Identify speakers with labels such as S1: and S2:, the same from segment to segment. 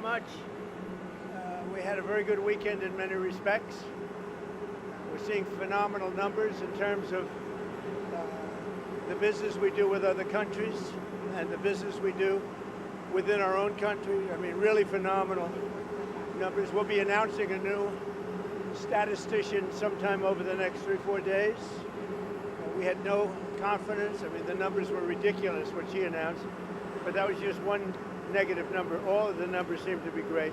S1: much. We had a very good weekend in many respects. We're seeing phenomenal numbers in terms of the business we do with other countries and the business we do within our own country. I mean, really phenomenal numbers. We'll be announcing a new statistician sometime over the next 3-4 days. We had no confidence. I mean, the numbers were ridiculous, what she announced, but that was just one negative number. All of the numbers seem to be great.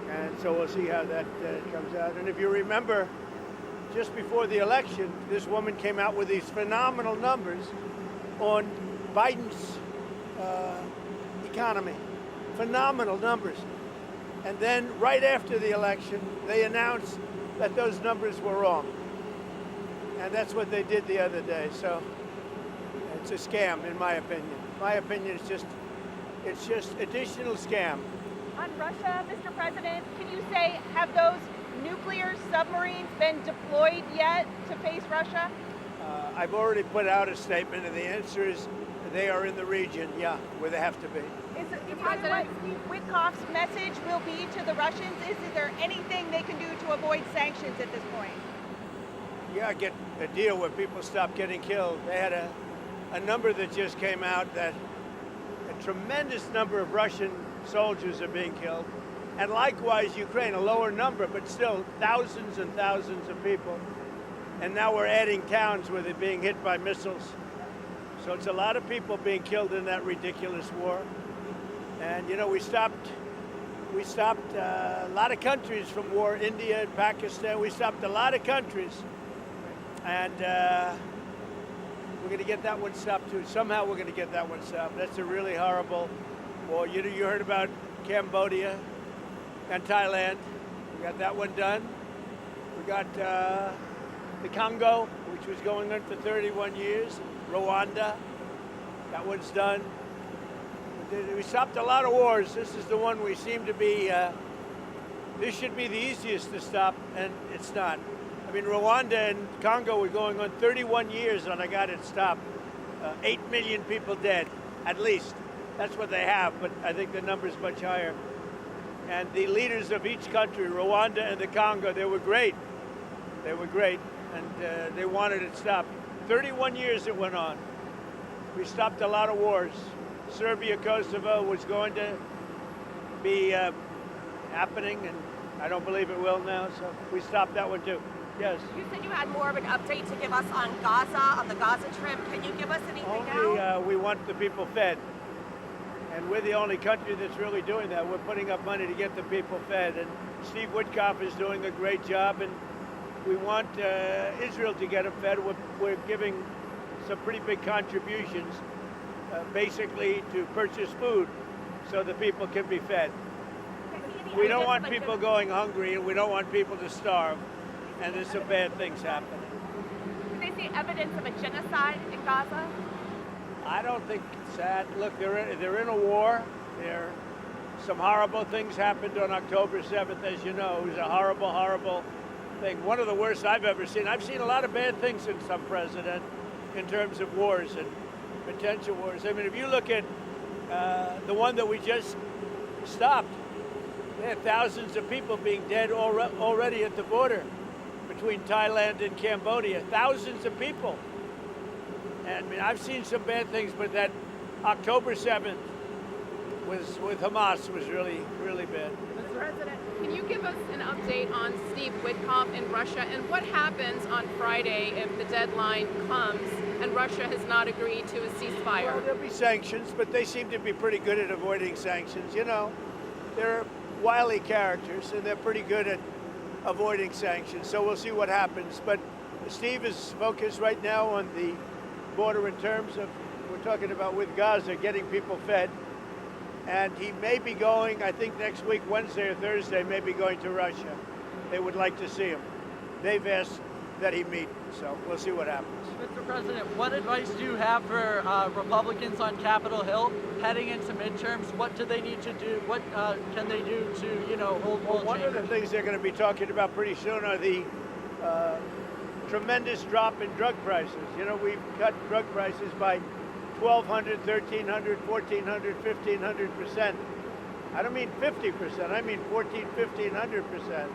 S1: And so we'll see how that comes out. And if you remember, just before the election, this woman came out with these phenomenal numbers on Biden's economy. Phenomenal numbers. And then right after the election, they announced that those numbers were wrong. And that's what they did the other day. So it's a scam, in my opinion. My opinion is it's just additional scam.
S2: On Russia, Mr. President, can you say, have those nuclear submarines been deployed yet to face Russia?
S1: I've already put out a statement, and the answer is they are in the region, yeah, where they have to be.
S2: Is what Steve Witkoff's message will be to the Russians? Is there anything they can do to avoid sanctions at this point?
S1: Yeah, get a deal where people stop getting killed. They had a number that just came out that a tremendous number of Russian soldiers are being killed. And likewise, Ukraine, a lower number, but still thousands and thousands of people. And now we're adding towns where they're being hit by missiles. So it's a lot of people being killed in that ridiculous war. And, you know, we stopped a lot of countries from war, India and Pakistan. We stopped a lot of countries. And we're going to get that one stopped, too. Somehow we're going to get that one stopped. That's a really horrible war. You heard about Cambodia and Thailand. We got that one done. We got the Congo, which was going on for 31 years. Rwanda, that one's done. We stopped a lot of wars. This is the one we seem to be, this should be the easiest to stop, and it's not. I mean, Rwanda and Congo were going on 31 years, and I got it stopped. 8 million people dead, at least. That's what they have, but I think the number's much higher. And the leaders of each country, Rwanda and the Congo, they were great. They were great, and they wanted it stopped. 31 years it went on. We stopped a lot of wars. Serbia, Kosovo was going to be happening, and I don't believe it will now, so we stopped that one too. Yes.
S3: You said you had more of an update to give us on Gaza, on the Gaza trip. Can you give us anything now?
S1: We want the people fed. And we're the only country that's really doing that. We're putting up money to get the people fed. And Steve Witkoff is doing a great job. And we want Israel to get them fed. We're giving some pretty big contributions, basically to purchase food so the people can be fed. We don't want people going hungry, and we don't want people to starve. And there's some bad things happening.
S3: Do they see evidence of a genocide in Gaza?
S1: I don't think it's that. Look, they're in a war. Some horrible things happened on October 7th, as you know. It was a horrible, horrible thing. One of the worst I've ever seen. I've seen a lot of bad things in some president in terms of wars and potential wars. I mean, if you look at the one that we just stopped, they had thousands of people being dead already at the border between Thailand and Cambodia. Thousands of people. And I mean, I've seen some bad things, but that October 7th with Hamas was really, really bad.
S4: Mr. President, can you give us an update on Steve Witkoff in Russia and what happens on Friday if the deadline comes and Russia has not agreed to a ceasefire?
S1: Well, there'll be sanctions, but they seem to be pretty good at avoiding sanctions. You know, they're wily characters, and they're pretty good at avoiding sanctions. So we'll see what happens. But Steve is focused right now on the border in terms of, we're talking about with Gaza, getting people fed. And he may be going, I think next week, Wednesday or Thursday, may be going to Russia. They would like to see him. They've asked that he meet, so we'll see what happens.
S5: Mr. President, what advice do you have for Republicans on Capitol Hill heading into midterms? What do they need to do? What can they do to, hold
S1: well, one of the things they're going to be talking about pretty soon are the tremendous drop in drug prices. You know, we've cut drug prices by 1,200, 1,300, 1,400, 1,500%. I don't mean 50%, I mean 14, 1500%.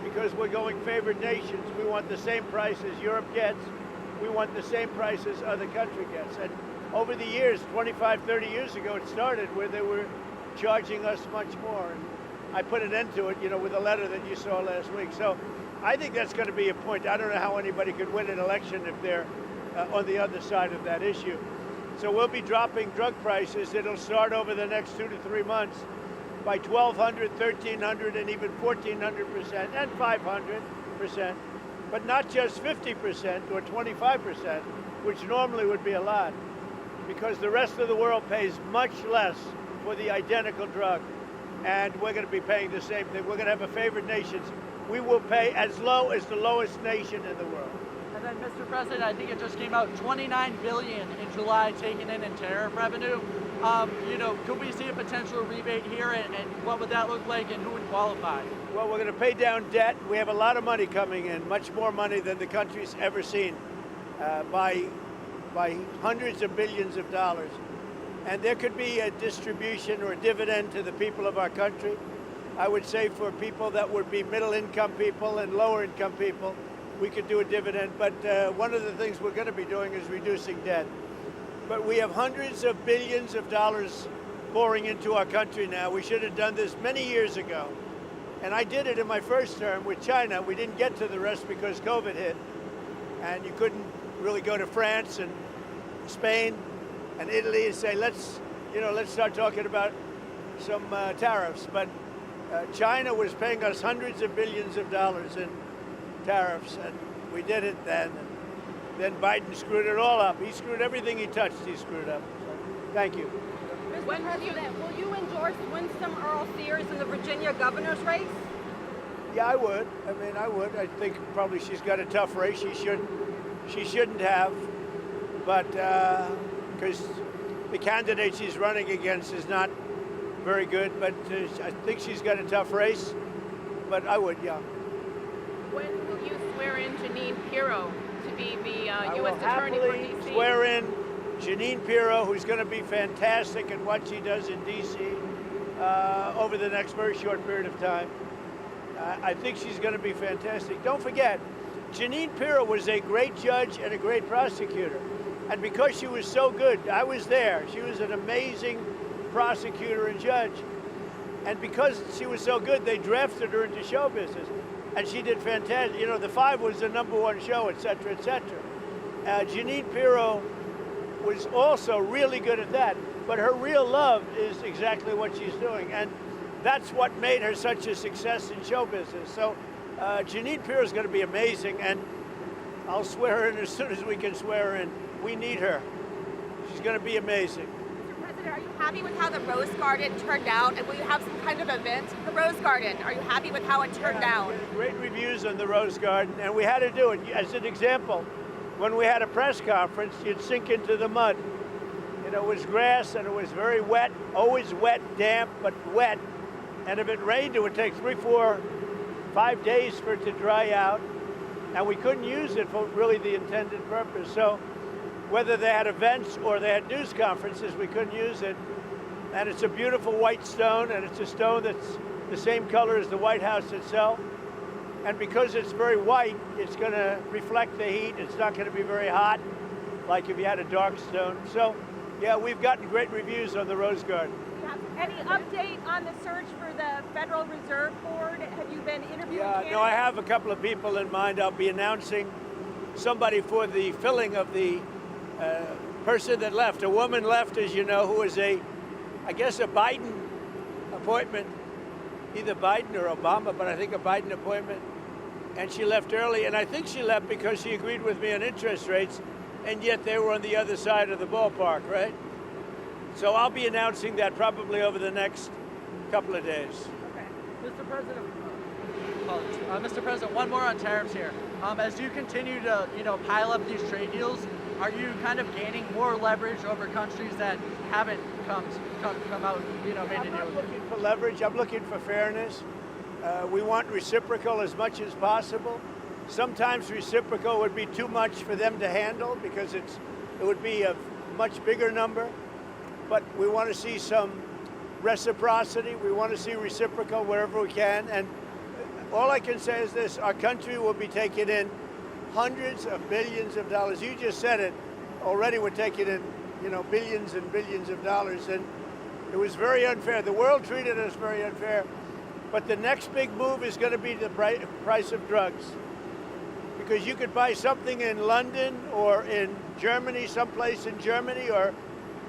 S1: Because we're going favored nations. We want the same prices Europe gets. We want the same prices other country gets. And over the years, 25, 30 years ago, it started where they were charging us much more. And I put an end to it, with a letter that you saw last week. So I think that's going to be a point. I don't know how anybody could win an election if they're on the other side of that issue. So we'll be dropping drug prices. It'll start over the next 2 to 3 months by 1,200, 1,300, and even 1,400% and 500%, but not just 50% or 25%, which normally would be a lot, because the rest of the world pays much less for the identical drug, and we're going to be paying the same thing. We're going to have a favored nations. We will pay as low as the lowest nation in the world.
S5: And then, Mr. President, I think it just came out, $29 billion in July taken in tariff revenue. Could we see a potential rebate here, and what would that look like, and who would qualify?
S1: Well, we're going to pay down debt. We have a lot of money coming in, much more money than the country's ever seen, by hundreds of billions of dollars. And there could be a distribution or a dividend to the people of our country. I would say for people that would be middle-income people and lower-income people, we could do a dividend. But one of the things we're going to be doing is reducing debt. But we have hundreds of billions of dollars pouring into our country now. We should have done this many years ago. And I did it in my first term with China. We didn't get to the rest because COVID hit. And you couldn't really go to France and Spain and Italy and say, let's start talking about some tariffs. But China was paying us hundreds of billions of dollars in tariffs, and we did it then. Then Biden screwed it all up. He screwed everything he touched, he screwed up. Thank you.
S2: Mr. President, will you endorse Winsome Earl Sears in the Virginia governor's race?
S1: Yeah, I would. I would. I think probably she's got a tough race. She shouldn't have, but because the candidate she's running against is not very good. But I think she's got a tough race. But I would, yeah.
S4: When will you swear in Jeanine Pirro to be the
S1: I
S4: U.S.
S1: will
S4: Attorney for
S1: happily
S4: D.C.?
S1: swear in Jeanine Pirro, who's going to be fantastic at what she does in D.C. Over the next very short period of time. I think she's going to be fantastic. Don't forget, Jeanine Pirro was a great judge and a great prosecutor. And because she was so good, I was there. She was an amazing prosecutor and judge. And because she was so good, they drafted her into show business. And she did fantastic. The Five was the #1 show, et cetera, et cetera. Jeanine Pirro was also really good at that. But her real love is exactly what she's doing. And that's what made her such a success in show business. So Jeanine Pirro is going to be amazing. And I'll swear her in as soon as we can swear her in. We need her. She's going to be amazing.
S3: Mr. President, are you happy with how the Rose Garden turned out? And will you have some kind of event? The Rose Garden, are you happy with how it turned out?
S1: Great reviews on the Rose Garden, and we had to do it. As an example, when we had a press conference, you'd sink into the mud. It was grass, and it was very wet, always wet, damp, but wet. And if it rained, it would take 3, 4, 5 days for it to dry out, and we couldn't use it for really the intended purpose. So whether they had events or they had news conferences, we couldn't use it. And it's a beautiful white stone, and it's a stone that's the same color as the White House itself. And because it's very white, it's going to reflect the heat. It's not going to be very hot, like if you had a dark stone. So, yeah, we've gotten great reviews on the Rose Garden.
S2: Any update on the search for the Federal Reserve Board? Have you been interviewing candidates?
S1: No, I have a couple of people in mind. I'll be announcing somebody for the filling of the person that left. A woman left, as you know, who was I guess a Biden appointment, either Biden or Obama, but I think a Biden appointment. And she left early, and I think she left because she agreed with me on interest rates, and yet they were on the other side of the ballpark, right? So I'll be announcing that probably over the next couple of days.
S5: Mr. President, Mr. President, one more on tariffs here. As you continue to, pile up these trade deals, are you kind of gaining more leverage over countries that haven't come out, made a deal with you?
S1: I'm not looking for leverage. I'm looking for fairness. We want reciprocal as much as possible. Sometimes reciprocal would be too much for them to handle because it would be a much bigger number. But we want to see some reciprocity. We want to see reciprocal wherever we can. And all I can say is this: our country will be taking in hundreds of billions of dollars. You just said it. Already we're taking in, billions and billions of dollars. And it was very unfair. The world treated us very unfair. But the next big move is going to be the price of drugs. Because you could buy something in London or in Germany, someplace in Germany or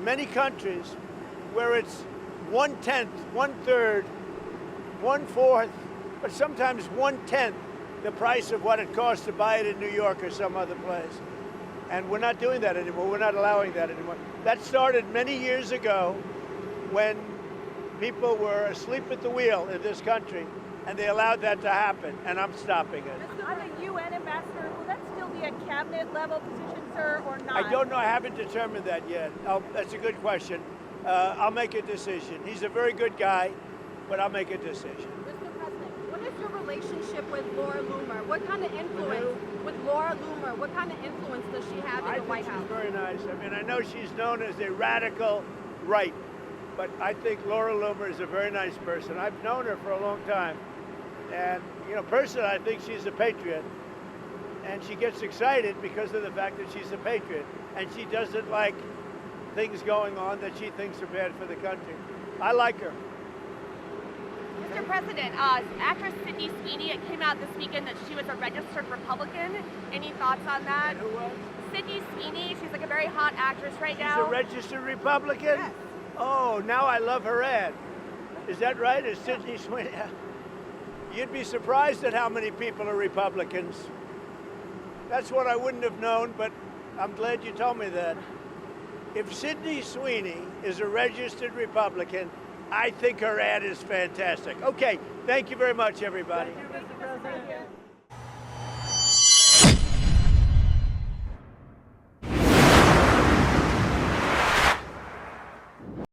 S1: many countries where it's 1/10, 1/3, 1/4, but sometimes 1/10 the price of what it costs to buy it in New York or some other place. And we're not doing that anymore. We're not allowing that anymore. That started many years ago when people were asleep at the wheel in this country, and they allowed that to happen, and I'm stopping it.
S2: On the UN ambassador, will that still be a cabinet level position, sir, or not?
S1: I don't know. I haven't determined that yet. That's a good question. I'll make a decision. He's a very good guy, but I'll make a decision.
S6: Mr. President, what is your relationship with Laura Loomer? What kind of influence with Laura Loomer? What kind of influence does she have in the White House?
S1: I think she's very nice. I mean, I know she's known as a radical right, but I think Laura Loomer is a very nice person. I've known her for a long time, and personally, I think she's a patriot, and she gets excited because of the fact that she's a patriot, and she doesn't like things going on that she thinks are bad for the country. I like her.
S3: Mr. President, actress Sydney Sweeney, it came out this weekend that she was a registered Republican. Any thoughts on that?
S1: And who was?
S3: Sydney Sweeney, she's like a very hot actress right
S1: She's
S3: now.
S1: a registered Republican?
S3: Yes.
S1: Oh, now I love her ad. Is that right? Is Sydney Sweeney? You'd be surprised at how many people are Republicans. That's what I wouldn't have known, but I'm glad you told me that. If Sydney Sweeney is a registered Republican, I think her ad is fantastic. Okay, thank you very much, everybody.
S2: Thank you, Mr.